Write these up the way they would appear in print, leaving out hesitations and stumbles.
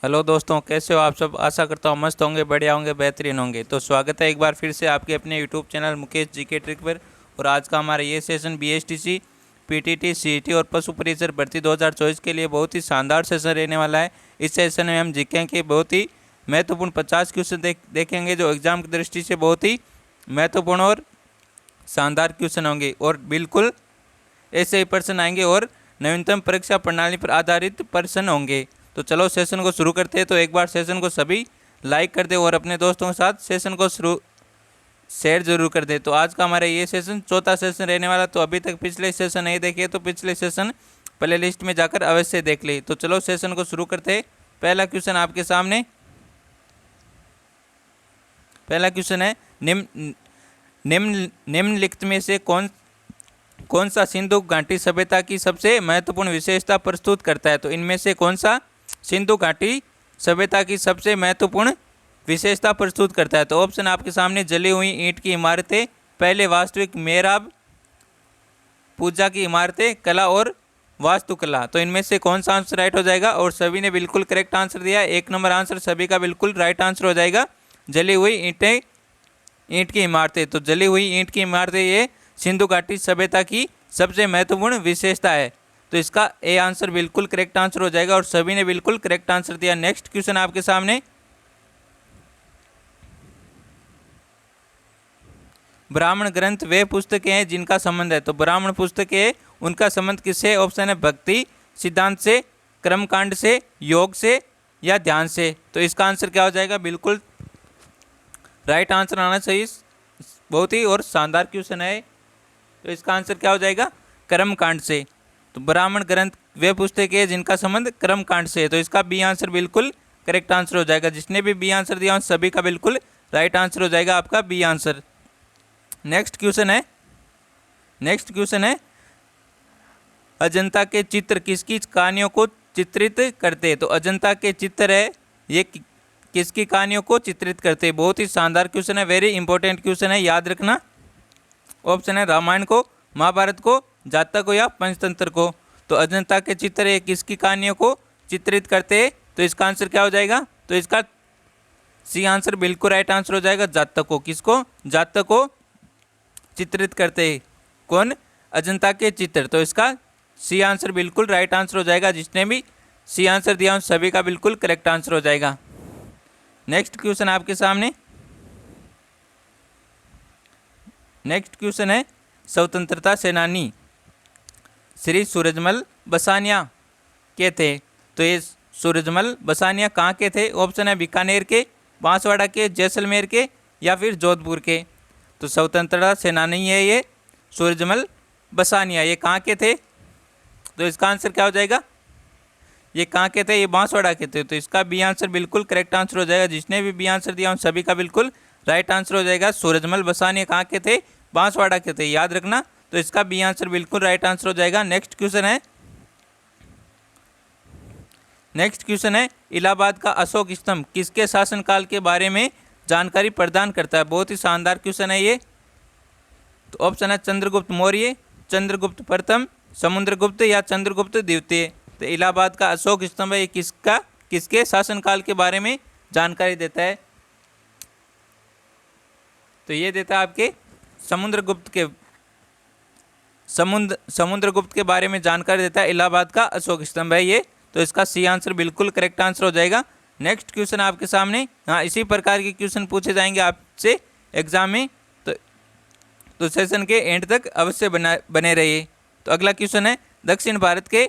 Hello दोस्तों, कैसे हो आप सब। आशा करता हूँ मस्त होंगे, बढ़िया होंगे, बेहतरीन होंगे। तो स्वागत है एक बार फिर से आपके अपने YouTube channel Mukesh GK trick पर। और आज का हमारा ये सेशन बीएसटीसी, पीटीटी, सीईटी और पशु परिचर भर्ती 2024 के लिए बहुत ही शानदार सेशन रहने वाला है। इस सेशन में हम जीके के बहुत ही महत्वपूर्ण 50 क्वेश्चन देखेंगे जो एग्जाम की दृष्टि से बहुत ही महत्वपूर्ण और शानदार क्वेश्चन होंगे। और बिल्कुल ऐसे ही प्रश्न आएंगे और नवीनतम परीक्षा प्रणाली पर आधारित प्रश्न होंगे। तो चलो सेशन को शुरू करते हैं। तो एक बार सेशन को सभी लाइक कर दे और अपने दोस्तों के साथ सेशन को शुरू शेयर जरूर कर दे। तो आज का हमारा ये सेशन चौथा सेशन रहने वाला। तो अभी तक पिछले सेशन नहीं देखे तो पिछले सेशन प्ले लिस्ट में जाकर अवश्य देख ले। तो चलो सेशन को शुरू करते हैं। पहला क्वेश्चन आपके सामने, पहला क्वेश्चन है निम्नलिखित में से कौन सा सिंधु घाटी सभ्यता की सबसे महत्वपूर्ण विशेषता प्रस्तुत करता है। तो इनमें से कौन सा सिंधु घाटी सभ्यता की सबसे महत्वपूर्ण विशेषता प्रस्तुत करता है। तो ऑप्शन आपके सामने, जली हुई ईंट की इमारतें, पहले वास्तविक मेहराब, पूजा की इमारतें, कला और वास्तुकला। तो इनमें से कौन सा आंसर राइट हो जाएगा। और सभी ने बिल्कुल करेक्ट आंसर दिया। 1 नंबर आंसर सभी का बिल्कुल राइट आंसर हो जाएगा, जली हुई ईंट की इमारतें। तो जली हुई ईंट की इमारतें ये सिंधु घाटी सभ्यता की सबसे महत्वपूर्ण विशेषता है। तो इसका ए आंसर बिल्कुल करेक्ट आंसर हो जाएगा और सभी ने बिल्कुल करेक्ट आंसर दिया। नेक्स्ट क्वेश्चन आपके सामने, ब्राह्मण ग्रंथ वे पुस्तकें हैं जिनका संबंध है। तो ब्राह्मण पुस्तकें, उनका संबंध किससे। ऑप्शन है भक्ति सिद्धांत से, कर्मकांड से, योग से या ध्यान से। तो इसका आंसर क्या हो जाएगा। बिल्कुल राइट आंसर आना चाहिए। बहुत ही और शानदार क्वेश्चन है। तो इसका आंसर क्या हो जाएगा, कर्मकांड से। तो ब्राह्मण ग्रंथ वे पुस्तकें जिनका संबंध कर्मकांड से है। तो इसका बी आंसर बिल्कुल करेक्ट आंसर हो जाएगा। जिसने भी बी आंसर दिया उन सभी का बिल्कुल राइट आंसर हो जाएगा आपका बी आंसर। नेक्स्ट क्वेश्चन है अजंता के चित्र किसकी कहानियों को चित्रित करते हैं। तो अजंता के चित्र है ये किसकी कहानियों को चित्रित करते हैं। बहुत ही शानदार क्वेश्चन है, वेरी इंपॉर्टेंट क्वेश्चन है, याद रखना। ऑप्शन है रामायण को, महाभारत को, जातक को या पंचतंत्र को। तो अजंता के चित्र ये किसकी कहानियों को चित्रित करते हैं। तो इसका आंसर क्या हो जाएगा। तो इसका सी आंसर बिल्कुल राइट आंसर हो जाएगा, जातक को। किसको, जातक को चित्रित करते हैं। कौन, अजंता के चित्र। तो इसका सी आंसर बिल्कुल राइट आंसर हो जाएगा। जिसने भी सी आंसर दिया उन सभी का बिल्कुल करेक्ट आंसर हो जाएगा। नेक्स्ट क्वेश्चन आपके सामने, नेक्स्ट क्वेश्चन है स्वतंत्रता सेनानी श्री सूरजमल बसानिया के थे। तो ये सूरजमल बसानिया कहाँ के थे। ऑप्शन है बीकानेर के, बांसवाड़ा के, जैसलमेर के या फिर जोधपुर के। तो स्वतंत्रता सेनानी है ये सूरजमल बसानिया, ये कहाँ के थे। तो इसका आंसर क्या हो जाएगा, ये कहाँ के थे, ये बांसवाड़ा के थे। तो इसका बी आंसर बिल्कुल करेक्ट आंसर हो जाएगा। जिसने भी बी आंसर दिया उन सभी का बिल्कुल राइट आंसर हो जाएगा। सूरजमल बसानिया कहाँ के थे, बांसवाड़ा के थे, याद रखना। तो इसका बी आंसर बिल्कुल राइट आंसर हो जाएगा। नेक्स्ट क्वेश्चन है इलाहाबाद का अशोक स्तंभ किसके शासनकाल के बारे में जानकारी प्रदान करता है। बहुत ही शानदार क्वेश्चन है ये। तो ऑप्शन है चंद्रगुप्त मौर्य, चंद्रगुप्त प्रथम, समुद्रगुप्त या चंद्रगुप्त द्वितीय। तो इलाहाबाद का अशोक स्तंभ है, ये किसके शासनकाल के बारे में जानकारी देता है। तो ये देता है आपके समुद्रगुप्त के बारे में जानकारी देता है। इलाहाबाद का अशोक स्तंभ है ये। तो इसका सी आंसर बिल्कुल करेक्ट आंसर हो जाएगा। नेक्स्ट क्वेश्चन आपके सामने, हाँ इसी प्रकार के क्वेश्चन पूछे जाएंगे आपसे एग्जाम में। तो सेशन के एंड तक अवश्य बने रहिए। तो अगला क्वेश्चन है दक्षिण भारत के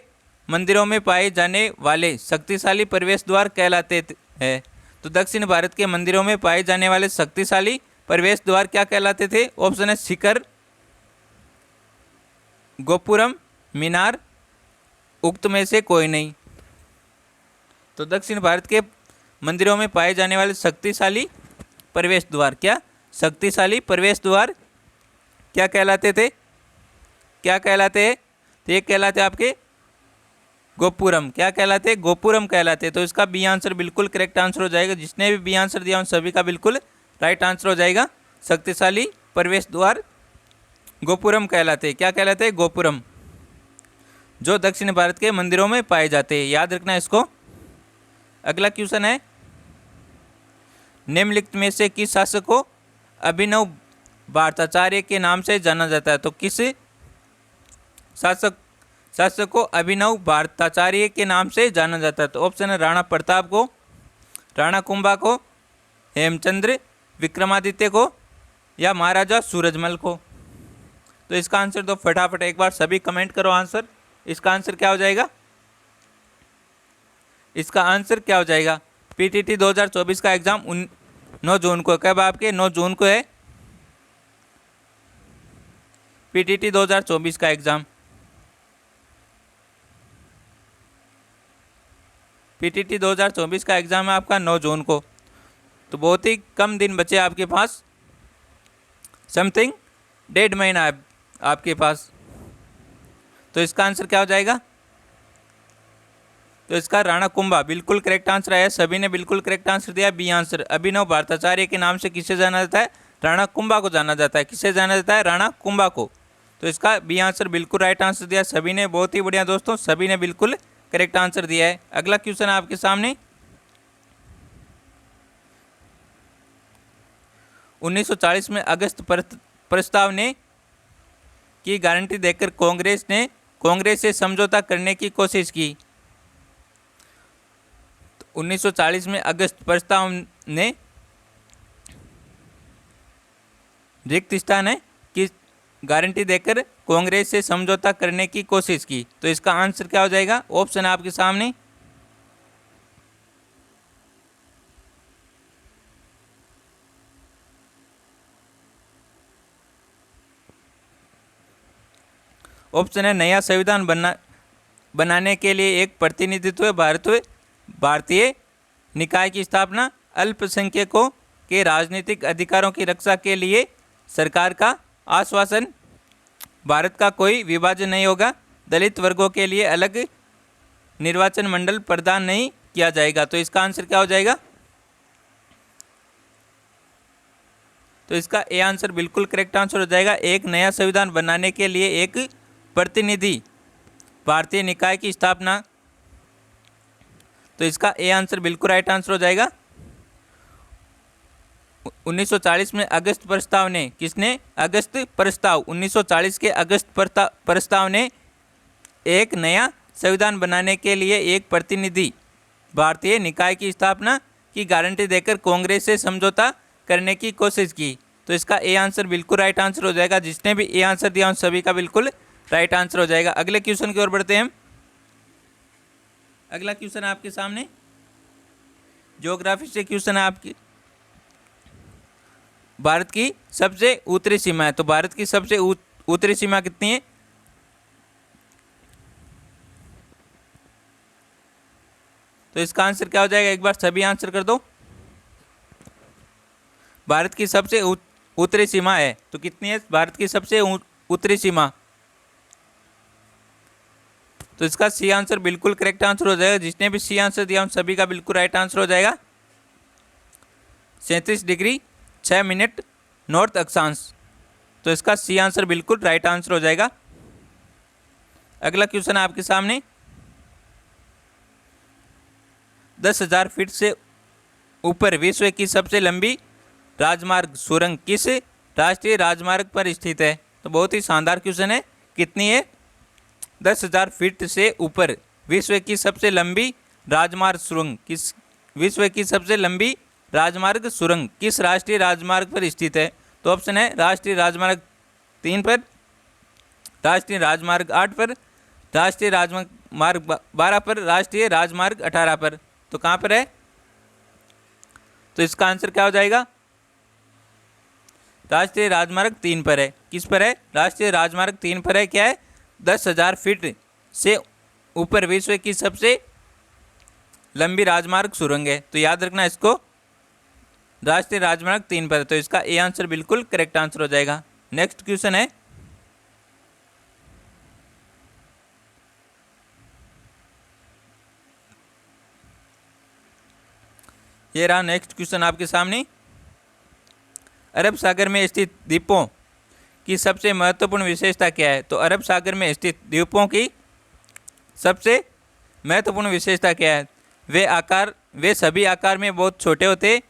मंदिरों में पाए जाने वाले शक्तिशाली प्रवेश द्वार कहलाते हैं। तो दक्षिण भारत के मंदिरों में पाए जाने वाले शक्तिशाली प्रवेश द्वार क्या कहलाते थे। ऑप्शन है शिखर, गोपुरम, मीनार, उक्त में से कोई नहीं। तो दक्षिण भारत के मंदिरों में पाए जाने वाले शक्तिशाली प्रवेश द्वार, क्या शक्तिशाली प्रवेश द्वार क्या कहलाते थे, क्या कहलाते हैं। तो ये कहलाते आपके गोपुरम, क्या कहलाते, गोपुरम कहलाते। तो इसका बी आंसर बिल्कुल करेक्ट आंसर हो जाएगा। जिसने भी बी आंसर दिया उन सभी का बिल्कुल राइट आंसर हो जाएगा। शक्तिशाली प्रवेश द्वार गोपुरम कहलाते, क्या कहलाते हैं, गोपुरम, जो दक्षिण भारत के मंदिरों में पाए जाते हैं। याद रखना इसको। अगला क्वेश्चन है, निम्नलिखित में से किस शासक को अभिनव भारताचार्य के नाम से जाना जाता है? तो किस शासक को अभिनव भारताचार्य के नाम से जाना जाता है? तो ऑप्शन है राणा प्रताप को, राणा कुंभा को, हेमचंद्र विक्रमादित्य को या महाराजा सूरजमल को। तो इसका आंसर दो फटाफट, एक बार सभी कमेंट करो आंसर। इसका आंसर क्या हो जाएगा? इसका आंसर क्या हो जाएगा? पीटीटी 2024 का एग्जाम 9 जून को, कब आपके 9 जून को है पीटीटी 2024 का एग्जाम। पीटीटी 2024 का एग्जाम है आपका 9 जून को, तो बहुत ही कम दिन बचे आपके पास, समथिंग 1.5 महीना है आपके पास। तो इसका आंसर क्या हो जाएगा? तो इसका राणा कुंभा बिल्कुल करेक्ट आंसर आया, सभी ने बिल्कुल करेक्ट आंसर दिया। बी आंसर, अभिनव भारताचार्य के नाम से किसे जाना जाता है? राणा कुंभा को जाना जाता है। किसे जाना जाता है? राणा कुंभा को। तो इसका बी आंसर बिल्कुल राइट आंसर दिया सभी ने, बहुत ही बढ़िया दोस्तों, सभी ने बिल्कुल करेक्ट आंसर दिया है। अगला क्वेश्चन है आपके सामने, 1940 में अगस्त प्रस्ताव ने की गारंटी देकर कांग्रेस से समझौता करने की कोशिश की। 1940 में अगस्त प्रस्ताव ने रिक्त स्थान है कि गारंटी देकर कांग्रेस से समझौता करने की कोशिश की। तो इसका आंसर क्या हो जाएगा? ऑप्शन आपके सामने, ऑप्शन है नया संविधान बनाने के लिए एक प्रतिनिधित्व भारतीय निकाय की स्थापना, अल्पसंख्यकों के राजनीतिक अधिकारों की रक्षा के लिए सरकार का आश्वासन, भारत का कोई विभाजन नहीं होगा, दलित वर्गों के लिए अलग निर्वाचन मंडल प्रदान नहीं किया जाएगा। तो इसका आंसर क्या हो जाएगा? तो इसका ए आंसर बिल्कुल करेक्ट आंसर हो जाएगा। एक नया संविधान बनाने के लिए एक प्रतिनिधि भारतीय निकाय की स्थापना। तो इसका ए आंसर बिल्कुल राइट आंसर हो जाएगा। 1940 में अगस्त प्रस्ताव ने, किसने? अगस्त प्रस्ताव, 1940 के अगस्त प्रस्ताव ने एक नया संविधान बनाने के लिए एक प्रतिनिधि भारतीय निकाय की स्थापना की गारंटी देकर कांग्रेस से समझौता करने की कोशिश की। तो इसका ए आंसर बिल्कुल राइट आंसर हो जाएगा। जिसने भी ए आंसर दिया उन सभी का बिल्कुल राइट आंसर हो जाएगा। अगले क्वेश्चन की ओर बढ़ते हैं हम। अगला क्वेश्चन है आपके सामने, ज्योग्राफी से क्वेश्चन है आपकी। भारत की सबसे उत्तरी सीमा है, तो भारत की सबसे उत्तरी सीमा कितनी है? तो इसका आंसर क्या हो जाएगा? एक बार सभी आंसर कर दो। भारत की सबसे उत्तरी सीमा है तो कितनी है भारत की सबसे उत्तरी सीमा? तो इसका सी आंसर बिल्कुल करेक्ट आंसर हो जाएगा। जिसने भी सी आंसर दिया उन सभी का बिल्कुल राइट आंसर हो जाएगा। 37 डिग्री 6 मिनट नॉर्थ अक्षांश। तो इसका सी आंसर बिल्कुल राइट आंसर हो जाएगा। अगला क्वेश्चन है आपके सामने, 10,000 फीट से ऊपर विश्व की सबसे लंबी राजमार्ग सुरंग किस राष्ट्रीय राजमार्ग पर स्थित है? तो बहुत ही शानदार क्वेश्चन है। कितनी है? 10,000 फीट से ऊपर विश्व की सबसे लंबी राजमार्ग सुरंग किस, विश्व की सबसे लंबी राजमार्ग सुरंग किस राष्ट्रीय राजमार्ग पर स्थित है? तो ऑप्शन है राष्ट्रीय राजमार्ग 3 पर, राष्ट्रीय राजमार्ग 8 पर, राष्ट्रीय राजमार्ग 12 पर, राष्ट्रीय राजमार्ग 18 पर। तो कहाँ पर है? तो इसका आंसर क्या हो जाएगा? राष्ट्रीय राजमार्ग 3 पर है। किस पर है? राष्ट्रीय राजमार्ग 3 पर है। क्या है? 10,000 फीट से ऊपर विश्व की सबसे लंबी राजमार्ग सुरंग है। तो याद रखना इसको, राष्ट्रीय राजमार्ग 3 पर है। तो इसका ए आंसर बिल्कुल करेक्ट आंसर हो जाएगा। नेक्स्ट क्वेश्चन है, ये रहा नेक्स्ट क्वेश्चन आपके सामने। अरब सागर में स्थित द्वीपों की सबसे महत्वपूर्ण विशेषता क्या है? तो अरब सागर में स्थित द्वीपों की सबसे महत्वपूर्ण विशेषता क्या है? वे सभी आकार में बहुत छोटे होते,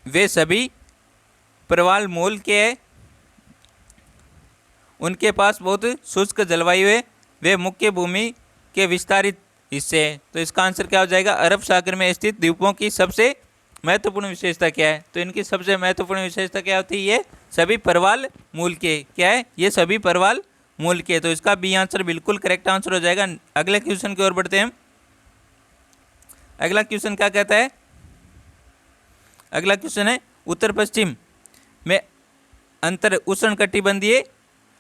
वे सभी प्रवाल मूल के है, उनके पास बहुत शुष्क जलवायु है, वे मुख्य भूमि के विस्तारित हिस्से हैं। तो इसका आंसर क्या हो जाएगा? अरब सागर में स्थित द्वीपों की सबसे महत्वपूर्ण विशेषता क्या है? तो इनकी सबसे महत्वपूर्ण विशेषता क्या होती है? ये सभी परवाल मूल के, क्या है? ये सभी परवाल मूल के। तो इसका बी आंसर बिल्कुल करेक्ट आंसर हो जाएगा। अगले क्वेश्चन की ओर बढ़ते हैं। अगला क्वेश्चन क्या कहता है? अगला क्वेश्चन है उत्तर पश्चिम में अंतर उष्णकटिबंधीय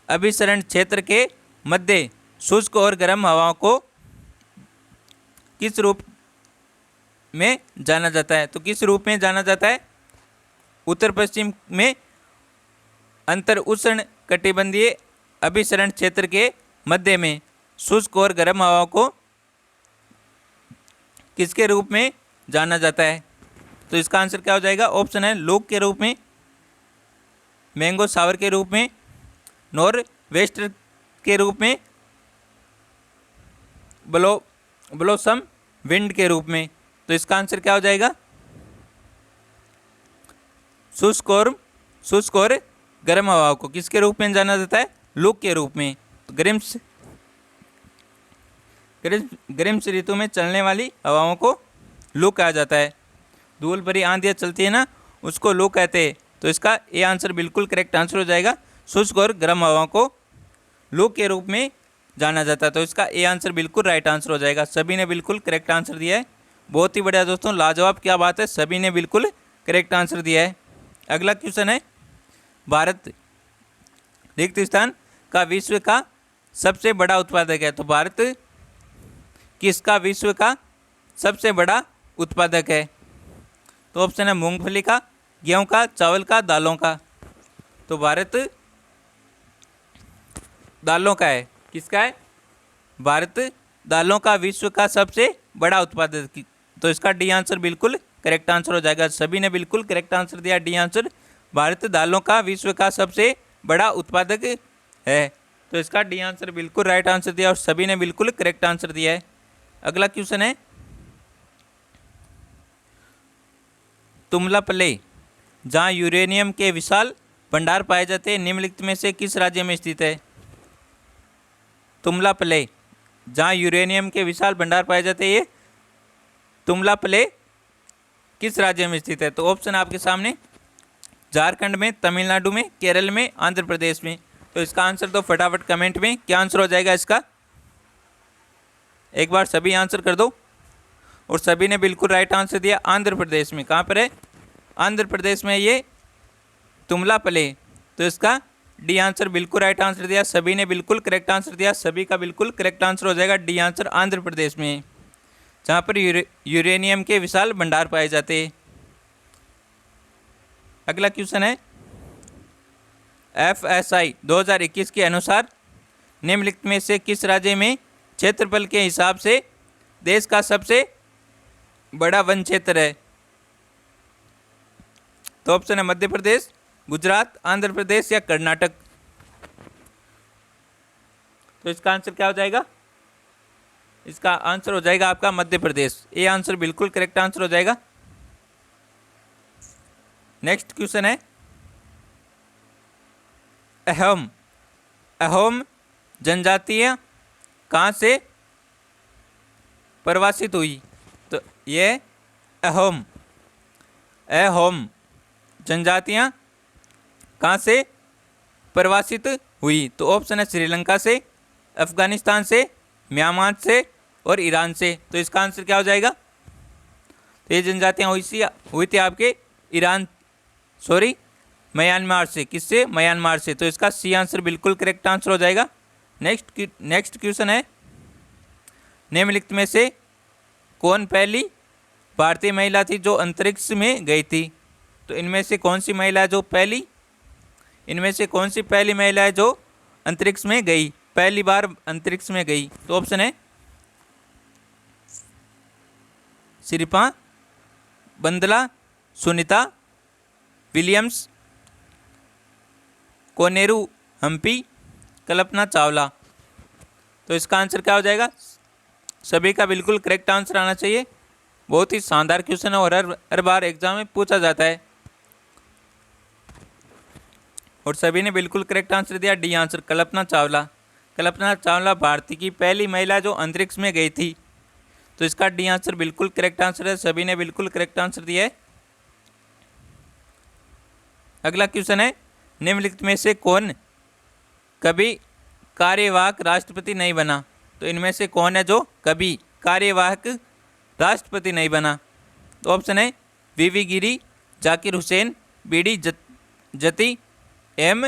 अभिसरण क्षेत्र के मध्य शुष्क और गर्म हवाओं को किस रूप में जाना जाता है? तो किस रूप में जाना जाता है? उत्तर पश्चिम में अंतर उष्ण कटिबंधीय अभिसरण क्षेत्र के मध्य में शुष्क और गर्म हवाओं को किसके रूप में जाना जाता है? तो इसका आंसर क्या हो जाएगा? ऑप्शन है लूक के रूप में, मैंगो सावर के रूप में, नॉर वेस्टर के रूप में, ब्लोसम विंड के रूप में। तो इसका आंसर क्या हो जाएगा? शुष्क और गर्म हवाओं को किसके रूप में जाना जाता है? लूक के रूप में। तो ग्रीष्म ऋतु में चलने वाली हवाओं को लू कहा जाता है। धूल भरी आंधियाँ चलती है ना, उसको लू कहते हैं। तो इसका ए आंसर बिल्कुल करेक्ट आंसर हो जाएगा। शुष्क और गर्म हवाओं को लू के रूप में जाना जाता है। तो इसका ए आंसर बिल्कुल राइट आंसर हो जाएगा। सभी ने बिल्कुल करेक्ट आंसर दिया है। बहुत ही बढ़िया दोस्तों, लाजवाब, क्या बात है, सभी ने बिल्कुल करेक्ट आंसर दिया है। अगला क्वेश्चन है भारत रिक्त स्थान का विश्व का सबसे बड़ा उत्पादक है। तो भारत किसका विश्व का सबसे बड़ा उत्पादक है? तो ऑप्शन है मूंगफली का, गेहूं का, चावल का, दालों का। तो भारत दालों का है। किसका है? भारत दालों का विश्व का सबसे बड़ा उत्पादक। तो इसका डी आंसर बिल्कुल करेक्ट आंसर हो जाएगा। सभी ने बिल्कुल करेक्ट आंसर दिया, डी आंसर। भारत दालों का विश्व का सबसे बड़ा उत्पादक है। तो इसका डी आंसर बिल्कुल राइट आंसर दिया और सभी ने बिल्कुल करेक्ट आंसर दिया है। अगला क्वेश्चन है तुमलापल्ले, जहाँ यूरेनियम के विशाल भंडार पाए जाते हैं, निम्नलिखित में से किस राज्य में स्थित है? तुमलापल्ले, जहाँ यूरेनियम के विशाल भंडार पाए जाते हैं, ये तुमलापल्ले किस राज्य में स्थित है? तो ऑप्शन आपके सामने झारखंड में, तमिलनाडु में, केरल में, आंध्र प्रदेश में। तो इसका आंसर तो फटाफट कमेंट में क्या आंसर हो जाएगा इसका? एक बार सभी आंसर कर दो। और सभी ने बिल्कुल राइट आंसर दिया, आंध्र प्रदेश में। कहाँ पर है? आंध्र प्रदेश में ये तुमलापल्ले। तो इसका डी आंसर बिल्कुल राइट आंसर दिया, सभी ने बिल्कुल करेक्ट आंसर दिया। सभी का बिल्कुल करेक्ट आंसर हो जाएगा, डी आंसर आंध्र प्रदेश में, जहाँ पर यूरेनियम के विशाल भंडार पाए जाते हैं। अगला क्वेश्चन है FSI 2021 के अनुसार निम्नलिखित में से किस राज्य में क्षेत्रफल के हिसाब से देश का सबसे बड़ा वन क्षेत्र है? तो ऑप्शन है मध्य प्रदेश, गुजरात, आंध्र प्रदेश या कर्नाटक। तो इसका आंसर क्या हो जाएगा? इसका आंसर हो जाएगा आपका मध्य प्रदेश। ये आंसर बिल्कुल करेक्ट आंसर हो जाएगा। नेक्स्ट क्वेश्चन है अहोम जनजातियाँ कहाँ से प्रवासित हुई? तो ये अहोम जनजातियाँ कहाँ से प्रवासित हुई? तो ऑप्शन है श्रीलंका से, अफगानिस्तान से, म्यांमार से और ईरान से। तो इसका आंसर क्या हो जाएगा? तो ये जनजातियाँ हुई थी आपके म्यांमार से। किससे? म्यांमार से। तो इसका सी आंसर बिल्कुल करेक्ट आंसर हो जाएगा। नेक्स्ट क्वेश्चन है निम्नलिखित में से कौन पहली भारतीय महिला थी जो अंतरिक्ष में गई थी? तो इनमें से कौन सी महिला जो पहली महिला है जो अंतरिक्ष में गई, पहली बार अंतरिक्ष में गई? तो ऑप्शन है शिल्पा बंदला, सुनीता विलियम्स, कोनेरू हम्पी, कल्पना चावला। तो इसका आंसर क्या हो जाएगा? सभी का बिल्कुल करेक्ट आंसर आना चाहिए। बहुत ही शानदार क्वेश्चन है और हर बार एग्जाम में पूछा जाता है। और सभी ने बिल्कुल करेक्ट आंसर दिया, डी आंसर, कल्पना चावला। कल्पना चावला भारत की पहली महिला जो अंतरिक्ष में गई थी, तो इसका डी आंसर बिल्कुल करेक्ट आंसर है। सभी ने बिल्कुल करेक्ट आंसर दिया है। अगला क्वेश्चन है, निम्नलिखित में से कौन कभी कार्यवाहक राष्ट्रपति नहीं बना? तो इनमें से कौन है जो कभी कार्यवाहक राष्ट्रपति नहीं बना? तो ऑप्शन है वीवी गिरी, जाकिर हुसैन, बीडी जती, एम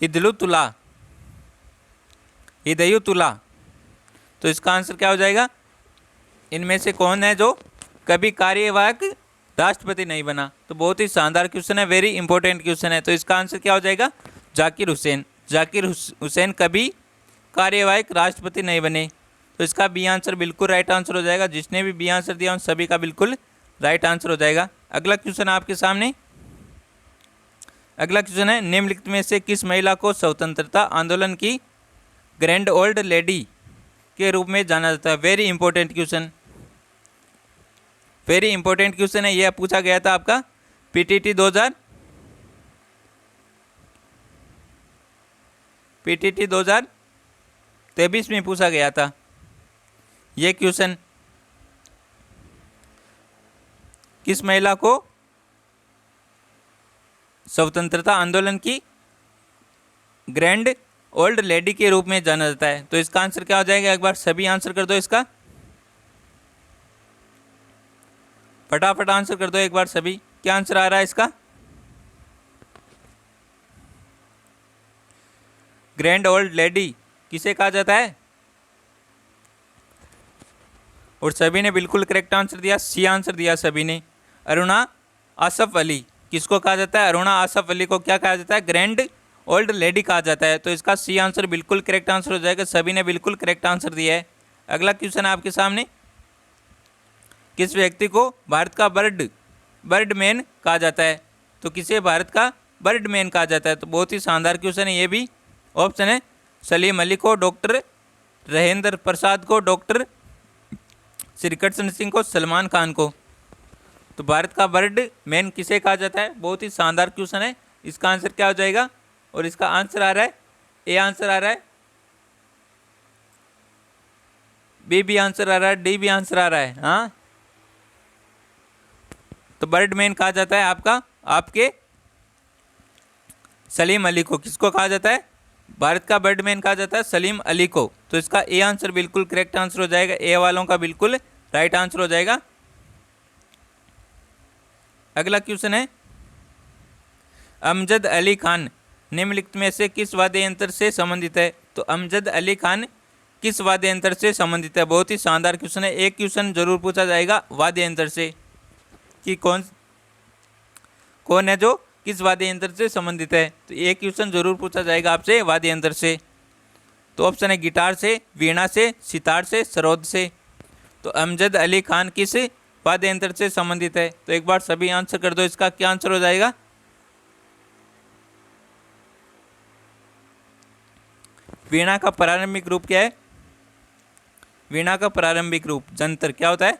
हिदयुतुल्ला। तो इसका आंसर क्या हो जाएगा? इनमें से कौन है जो कभी कार्यवाहक राष्ट्रपति नहीं बना? तो बहुत ही शानदार क्वेश्चन है, वेरी इंपॉर्टेंट क्वेश्चन है। तो इसका आंसर क्या हो जाएगा? जाकिर हुसैन। जाकिर हुसैन कभी कार्यवाहक राष्ट्रपति नहीं बने। तो इसका बी आंसर बिल्कुल राइट आंसर हो जाएगा। जिसने भी बी आंसर दिया उन सभी का बिल्कुल राइट आंसर हो जाएगा। अगला क्वेश्चन है आपके सामने। अगला क्वेश्चन है, निम्नलिखित में से किस महिला को स्वतंत्रता आंदोलन की ग्रैंड ओल्ड लेडी के रूप में जाना जाता है? Very important question, very important question है। यह पूछा गया था आपका पीटीटी 2023 में पूछा गया था ये क्वेश्चन। किस महिला को स्वतंत्रता आंदोलन की ग्रैंड ओल्ड लेडी के रूप में जाना जाता है? तो इसका आंसर क्या हो जाएगा? एक बार सभी आंसर कर दो इसका, फटाफट आंसर कर दो एक बार सभी। क्या आंसर आ रहा है इसका? ग्रैंड ओल्ड लेडी किसे कहा जाता है? और सभी ने बिल्कुल करेक्ट आंसर दिया, सी आंसर दिया सभी ने, अरुणा आसफ अली। किसको कहा जाता है? अरुणा आसफ अली को क्या कहा जाता है? ग्रैंड ओल्ड लेडी कहा जाता है। तो इसका सी आंसर बिल्कुल करेक्ट आंसर हो जाएगा। सभी ने बिल्कुल करेक्ट आंसर दिया है। अगला क्वेश्चन है आपके सामने, किस व्यक्ति को भारत का बर्डमैन कहा जाता है? तो किसे भारत का बर्डमैन कहा जाता है? तो बहुत ही शानदार क्वेश्चन है ये भी। ऑप्शन है सलीम अली को, डॉक्टर राजेंद्र प्रसाद को, डॉक्टर श्रीकृष्ण सिंह को, सलमान खान को। तो भारत का बर्डमैन किसे कहा जाता है? बहुत ही शानदार क्वेश्चन है। इसका आंसर क्या हो जाएगा? और इसका आंसर आ रहा है ए आंसर आ रहा है, बी भी आंसर आ रहा है, डी भी आंसर आ रहा है। हाँ, तो बर्डमैन कहा जाता है आपके सलीम अली को। किसको कहा जाता है? भारत का बर्डमैन कहा जाता है सलीम अली को। तो इसका ए आंसर बिल्कुल करेक्ट आंसर हो जाएगा। ए वालों का बिल्कुल राइट आंसर हो जाएगा। अगला क्वेश्चन है, अमजद अली खान निम्नलिखित में से किस वाद्य यंत्र से संबंधित है? तो अमजद अली खान किस वाद्य यंत्र से संबंधित है? बहुत ही शानदार क्वेश्चन है। एक क्वेश्चन जरूर पूछा जाएगा वाद्य यंत्र से कि कौन है जो किस वाद्य यंत्र से संबंधित है। तो एक क्वेश्चन जरूर पूछा जाएगा आपसे वाद्य यंत्र से। तो ऑप्शन है गिटार से, वीणा से, सितार से, सरोद से। तो अमजद अली खान किस वाद्य यंत्र से संबंधित है? तो एक बार सभी आंसर कर दो इसका। क्या आंसर हो जाएगा? वीणा का प्रारंभिक रूप क्या है? वीणा का प्रारंभिक रूप जंतर। क्या होता है?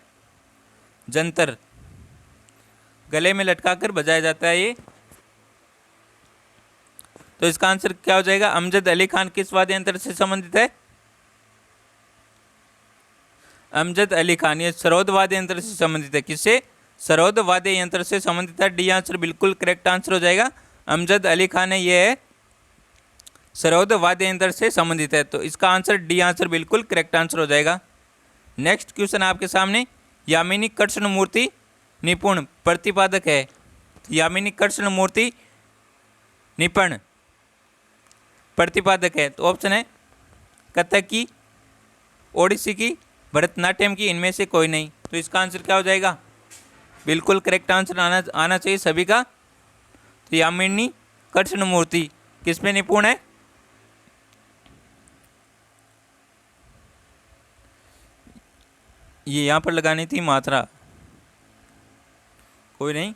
जंतर। गले में लटकाकर बजाया जाता है ये। तो इसका आंसर क्या हो जाएगा? अमजद अली खान किस वाद्य यंत्र से संबंधित है? अमजद अली खान ये सरोद वाद्य यंत्र से संबंधित है। किससे? सरोद वाद्य यंत्र से संबंधित है। डी आंसर बिल्कुल करेक्ट आंसर हो जाएगा। अमजद अली खान है ये सरोद वाद्य यंत्र से संबंधित है। तो इसका आंसर डी आंसर बिल्कुल करेक्ट आंसर हो जाएगा। नेक्स्ट क्वेश्चन आपके सामने, यामिनी कृष्णमूर्ति निपुण प्रतिपादक है। यामिनी कृष्णमूर्ति निपुण प्रतिपादक है। तो ऑप्शन है कथक की, ओडिसी की, भरतनाट्यम की, इनमें से कोई नहीं। तो इसका आंसर क्या हो जाएगा? बिल्कुल करेक्ट आंसर आना चाहिए सभी का। तो यामिनी कृष्णमूर्ति किस में निपुण है? ये यहाँ पर लगानी थी मात्रा, कोई नहीं,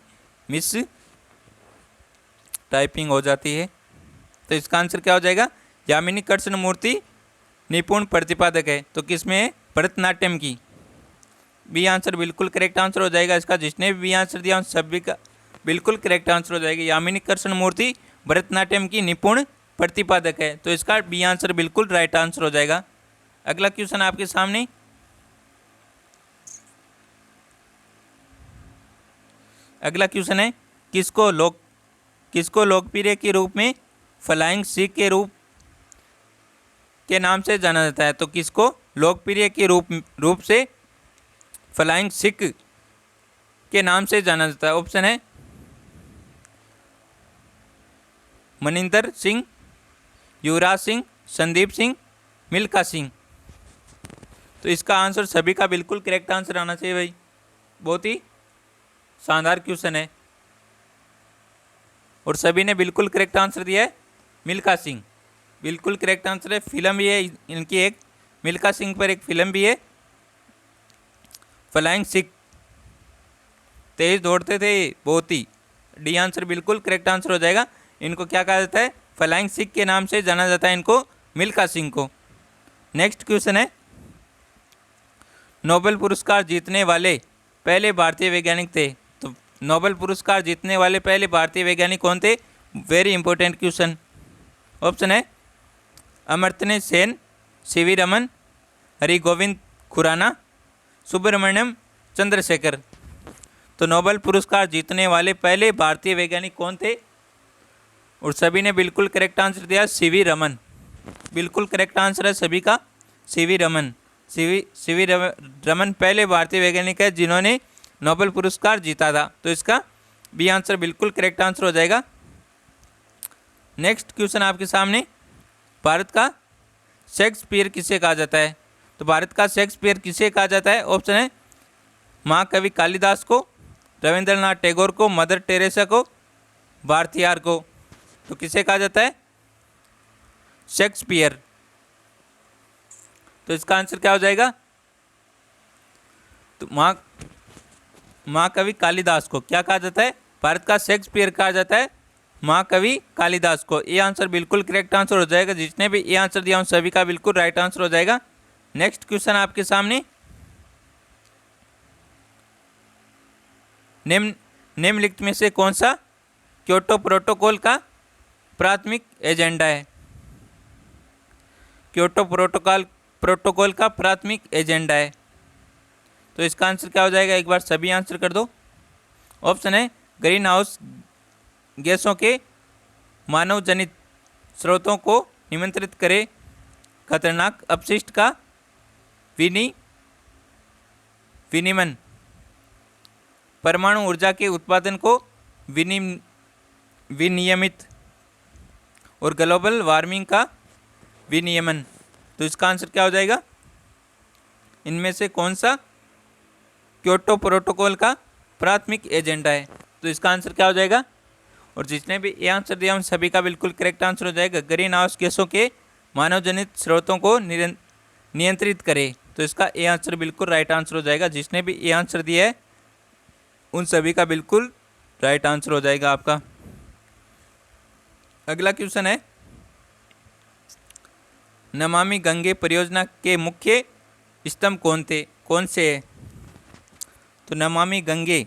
मिस टाइपिंग हो जाती है। तो इसका आंसर क्या हो जाएगा? यामिनी कृष्णमूर्ति निपुण प्रतिपादक है। तो किस में है? भरतनाट्यम की। बी आंसर बिल्कुल करेक्ट आंसर हो जाएगा इसका। जिसने भी बी आंसर दिया उन सभी का बिल्कुल करेक्ट आंसर हो जाएगा। यामिनी कृष्णमूर्ति भरतनाट्यम की निपुण प्रतिपादक है, तो इसका बी आंसर बिल्कुल राइट आंसर हो जाएगा। अगला क्वेश्चन आपके सामने, अगला क्वेश्चन है किसको लोकप्रिय के रूप में फ्लाइंग सिख के नाम से जाना जाता है। तो किसको लोकप्रिय के रूप से फ्लाइंग सिख के नाम से जाना जाता है। ऑप्शन है मनिंदर सिंह, युवराज सिंह, संदीप सिंह, मिल्खा सिंह। तो इसका आंसर सभी का बिल्कुल करेक्ट आंसर आना चाहिए भाई। बहुत ही शानदार क्वेश्चन है और सभी ने बिल्कुल करेक्ट आंसर दिया है। मिल्खा सिंह बिल्कुल करेक्ट आंसर है। फिल्म भी है इनकी एक, मिल्खा सिंह पर एक फिल्म भी है फ्लाइंग सिख। तेज दौड़ते थे बहुत ही। डी आंसर बिल्कुल करेक्ट आंसर हो जाएगा। इनको क्या कहा जाता है, फ्लाइंग सिख के नाम से जाना जाता है इनको, मिल्खा सिंह को। नेक्स्ट क्वेश्चन है, नोबेल पुरस्कार जीतने वाले पहले भारतीय वैज्ञानिक थे। तो नोबेल पुरस्कार जीतने वाले पहले भारतीय वैज्ञानिक कौन थे? Very important question. ऑप्शन है अमर्त्य सेन, सीवी रमन, हरिगोविंद खुराना, सुब्रमण्यम चंद्रशेखर। तो नोबेल पुरस्कार जीतने वाले पहले भारतीय वैज्ञानिक कौन थे? और सभी ने बिल्कुल करेक्ट आंसर दिया, सीवी रमन। बिल्कुल करेक्ट आंसर है सभी का, सीवी रमन। सीवी रमन पहले भारतीय वैज्ञानिक है जिन्होंने नोबेल पुरस्कार जीता था। तो इसका बी आंसर बिल्कुल करेक्ट आंसर हो जाएगा। नेक्स्ट क्वेश्चन आपके सामने, भारत का शेक्सपियर किसे कहा जाता है? तो भारत का शेक्सपियर किसे कहा जाता है? ऑप्शन है महाकवि कालिदास को, रविंद्रनाथ टैगोर को, मदर टेरेसा को, भारतीयार को। तो किसे कहा जाता है? शेक्सपियर। तो इसका आंसर क्या हो जाएगा? तो महाकवि कालिदास को क्या कहा जाता है? भारत का शेक्सपियर कहा जाता है महाकवि कालिदास को। ये आंसर बिल्कुल करेक्ट आंसर हो जाएगा। जिसने भी ये आंसर दिया उन सभी का बिल्कुल राइट आंसर हो जाएगा। नेक्स्ट क्वेश्चन आपके सामने, निम्नलिखित में से कौन सा क्योटो प्रोटोकॉल का प्राथमिक एजेंडा है? क्योटो प्रोटोकॉल का प्राथमिक एजेंडा है। तो इसका आंसर क्या हो जाएगा? एक बार सभी आंसर कर दो। ऑप्शन है ग्रीन हाउस गैसों के मानव जनित स्रोतों को नियंत्रित करे, खतरनाक अपशिष्ट का विनियमन, परमाणु ऊर्जा के उत्पादन को विनियमित और ग्लोबल वार्मिंग का विनियमन। तो इसका आंसर क्या हो जाएगा? इनमें से कौन सा क्योटो प्रोटोकॉल का प्राथमिक एजेंडा है? तो इसका आंसर क्या हो जाएगा? और जिसने भी ये आंसर दिया उन सभी का बिल्कुल करेक्ट आंसर हो जाएगा, ग्रीन हाउस गैसों के मानव जनित स्रोतों को नियंत्रित करे। तो इसका ये आंसर बिल्कुल राइट आंसर हो जाएगा। जिसने भी ये आंसर दिया है उन सभी का बिल्कुल राइट आंसर हो जाएगा आपका। अगला क्वेश्चन है, नमामि गंगे परियोजना के मुख्य स्तंभ कौन से है? तो नमामि गंगे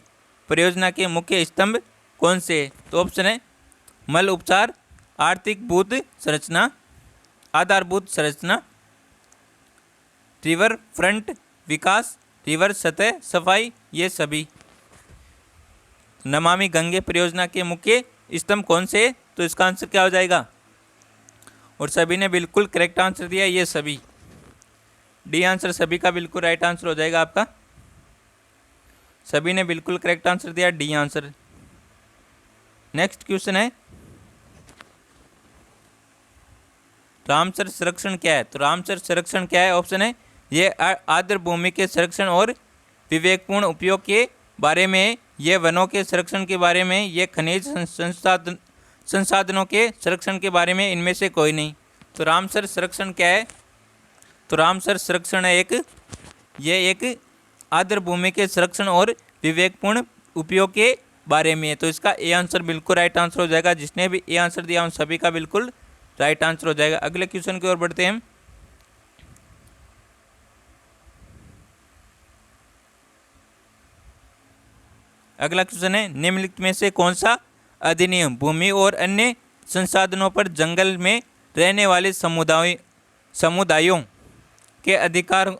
परियोजना के मुख्य स्तंभ कौन से है? तो ऑप्शन है मल उपचार, आधारभूत संरचना, रिवर फ्रंट विकास, रिवर सतह सफाई, ये सभी। नमामि गंगे परियोजना के मुख्य स्तंभ कौन से है? तो इसका आंसर क्या हो जाएगा? और सभी ने बिल्कुल करेक्ट आंसर दिया, ये सभी। डी आंसर सभी का बिल्कुल राइट आंसर हो जाएगा आपका। सभी ने बिल्कुल करेक्ट आंसर दिया, डी आंसर। नेक्स्ट क्वेश्चन है, रामसर संरक्षण क्या है? तो रामसर संरक्षण क्या है? ऑप्शन है ये आर्द्र भूमि के संरक्षण और विवेकपूर्ण उपयोग के बारे में, ये वनों के संरक्षण के बारे में, ये खनिज संसाधनों के संरक्षण के बारे में, इनमें से कोई नहीं। तो रामसर संरक्षण क्या है? तो रामसर संरक्षण है एक आर्द्र भूमि के संरक्षण और विवेकपूर्ण उपयोग के बारे में है। तो इसका ए आंसर बिल्कुल राइट आंसर हो जाएगा। जिसने भी ए आंसर दिया उन सभी का बिल्कुल राइट आंसर हो जाएगा। अगले क्वेश्चन की ओर बढ़ते हैं। अगला क्वेश्चन है, निम्नलिखित में से कौन सा अधिनियम भूमि और अन्य संसाधनों पर जंगल में रहने वाले समुदायों के अधिकारों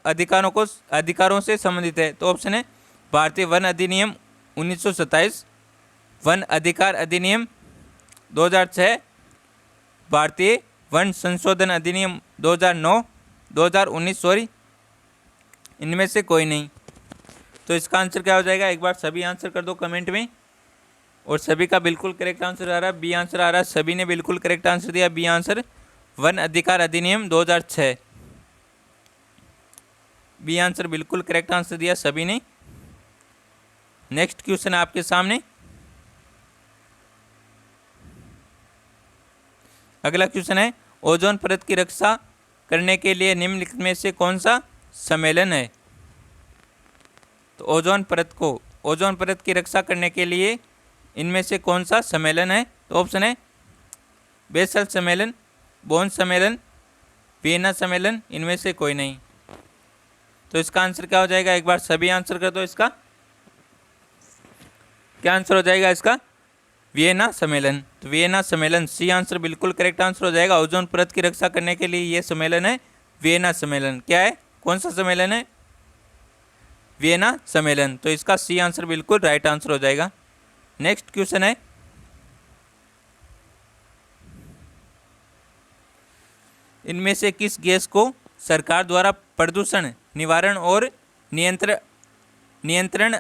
से संबंधित है? तो ऑप्शन है भारतीय वन अधिनियम 1927, वन अधिकार अधिनियम 2006, भारतीय वन संशोधन अधिनियम 2009, 2019 सॉरी, इनमें से कोई नहीं। तो इसका आंसर क्या हो जाएगा? एक बार सभी आंसर कर दो कमेंट में। और सभी का बिल्कुल करेक्ट आंसर आ रहा है, बी आंसर आ रहा है। सभी ने बिल्कुल करेक्ट आंसर दिया, बी आंसर, वन अधिकार अधिनियम 2006। बी आंसर बिल्कुल करेक्ट आंसर दिया सभी ने। नेक्स्ट क्वेश्चन है आपके सामने। अगला क्वेश्चन है, ओजोन परत की रक्षा करने के लिए निम्नलिखित में से कौन सा सम्मेलन है? तो ओजोन परत की रक्षा करने के लिए इनमें से कौन सा सम्मेलन है? तो ऑप्शन है बेसल सम्मेलन, बोन सम्मेलन, वियना सम्मेलन, इनमें से कोई नहीं। तो इसका आंसर क्या हो जाएगा? एक बार सभी आंसर कर दो। इसका क्या आंसर हो जाएगा? इसका वियना सम्मेलन। तो वियना सम्मेलन, सी आंसर बिल्कुल करेक्ट आंसर हो जाएगा। ओजोन परत की रक्षा करने के लिए ये सम्मेलन है वियना सम्मेलन। क्या है? कौन सा सम्मेलन है? वियना सम्मेलन। तो इसका सी आंसर बिल्कुल राइट आंसर हो जाएगा। नेक्स्ट क्वेश्चन है, इनमें से किस गैस को सरकार द्वारा प्रदूषण निवारण और नियंत्रण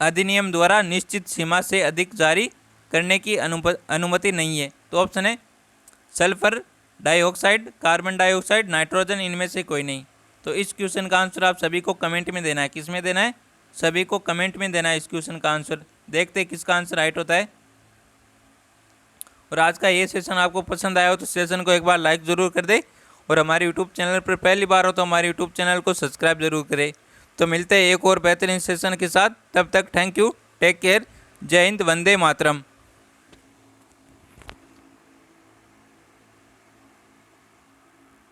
अधिनियम द्वारा निश्चित सीमा से अधिक जारी करने की अनुमति नहीं है? तो ऑप्शन है sulphur dioxide, carbon dioxide, nitrogen, इनमें से कोई नहीं। तो इस क्वेश्चन का आंसर आप सभी को कमेंट में देना है। किस में देना है? सभी को कमेंट में देना है इस क्वेश्चन का आंसर। देखते हैं किसका आंसर राइट होता है। और आज का ये सेशन आपको पसंद आया हो तो सेशन को एक बार लाइक ज़रूर कर दे, और हमारे यूट्यूब चैनल पर पहली बार हो तो हमारे यूट्यूब चैनल को सब्सक्राइब जरूर करें। तो मिलते हैं एक और बेहतरीन सेशन के साथ, तब तक थैंक यू, टेक केयर, जय हिंद, वंदे मातरम।